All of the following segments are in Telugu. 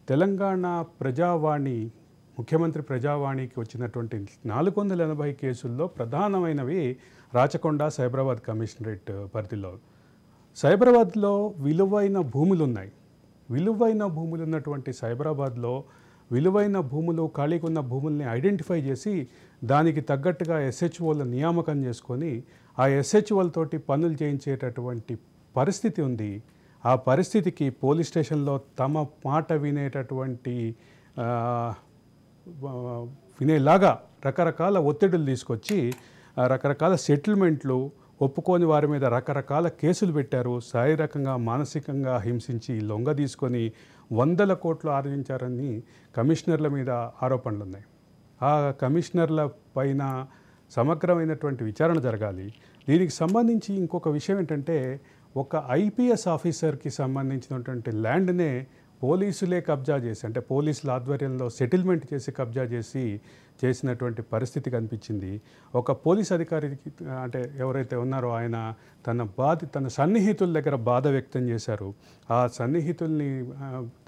తెలంగాణ ప్రజావాణి ముఖ్యమంత్రి ప్రజావాణికి వచ్చినటువంటి 480 కేసుల్లో ప్రధానమైనవి రాచకొండ సైబరాబాద్ కమిషనరేట్ పరిధిలో. సైబరాబాద్లో విలువైన భూములు ఉన్నాయి. విలువైన భూములు ఉన్నటువంటి సైబరాబాద్లో విలువైన భూములు, ఖాళీగా ఉన్న భూముల్ని ఐడెంటిఫై చేసి దానికి తగ్గట్టుగా ఎస్హెచ్ఓల నియామకం చేసుకొని ఆ ఎస్హెచ్ఓలతోటి పనులు చేయించేటటువంటి పరిస్థితి ఉంది. ఆ పరిస్థితికి పోలీస్ స్టేషన్లో తమ మాట వినేలాగా రకరకాల ఒత్తిడులు తీసుకొచ్చి రకరకాల సెటిల్మెంట్లు ఒప్పుకోని వారి మీద రకరకాల కేసులు పెట్టారు. శారీరకంగా మానసికంగా హింసించి లొంగ తీసుకొని 100 కోట్లు ఆర్జించారని కమిషనర్ల మీద ఆరోపణలు ఉన్నాయి. ఆ కమిషనర్ల పైన సమగ్రమైనటువంటి విచారణ జరగాలి. దీనికి సంబంధించి ఇంకొక విషయం ఏంటంటే, ఒక ఐపీఎస్ ఆఫీసర్కి సంబంధించినటువంటి ల్యాండ్నే పోలీసులే కబ్జా చేసి, అంటే పోలీసుల ఆధ్వర్యంలో సెటిల్మెంట్ చేసి కబ్జా చేసినటువంటి పరిస్థితి కనిపించింది. ఒక పోలీస్ అధికారికి, అంటే ఎవరైతే ఉన్నారో ఆయన తన సన్నిహితుల దగ్గర బాధ వ్యక్తం చేశారు. ఆ సన్నిహితుల్ని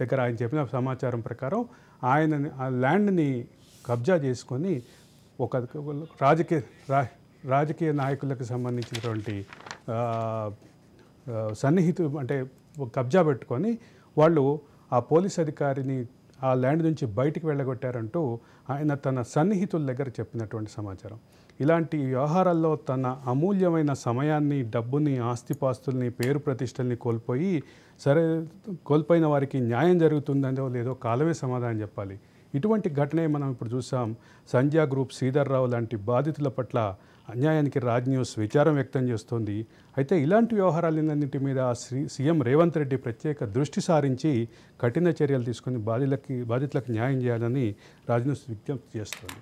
దగ్గర ఆయన చెప్పిన సమాచారం ప్రకారం ఆయన ఆ ల్యాండ్ని కబ్జా చేసుకొని ఒక రాజకీయ నాయకులకు సంబంధించినటువంటి సన్నిహితులు, అంటే కబ్జా పెట్టుకొని వాళ్ళు ఆ పోలీస్ అధికారిని ఆ ల్యాండ్ నుంచి బయటికి వెళ్ళగొట్టారంటూ ఆయన తన సన్నిహితుల దగ్గర చెప్పినటువంటి సమాచారం. ఇలాంటి వ్యవహారాల్లో తన అమూల్యమైన సమయాన్ని, డబ్బుని, ఆస్తిపాస్తుల్ని, పేరు ప్రతిష్టల్ని కోల్పోయిన వారికి న్యాయం జరుగుతుందో లేదో కాలమే సమాధానం చెప్పాలి. ఇటువంటి ఘటనే మనం ఇప్పుడు చూసాం. సంధ్యా గ్రూప్, శ్రీధర్ రావు లాంటి బాధితుల పట్ల అన్యాయానికి రాజ్ న్యూస్ విచారం వ్యక్తం చేస్తోంది. అయితే ఇలాంటి వ్యవహారాలన్నింటి మీద సీఎం రేవంత్ రెడ్డి ప్రత్యేక దృష్టి సారించి కఠిన చర్యలు తీసుకుని బాధితులకు న్యాయం చేయాలని రాజ్ న్యూస్ విజ్ఞప్తి చేస్తోంది.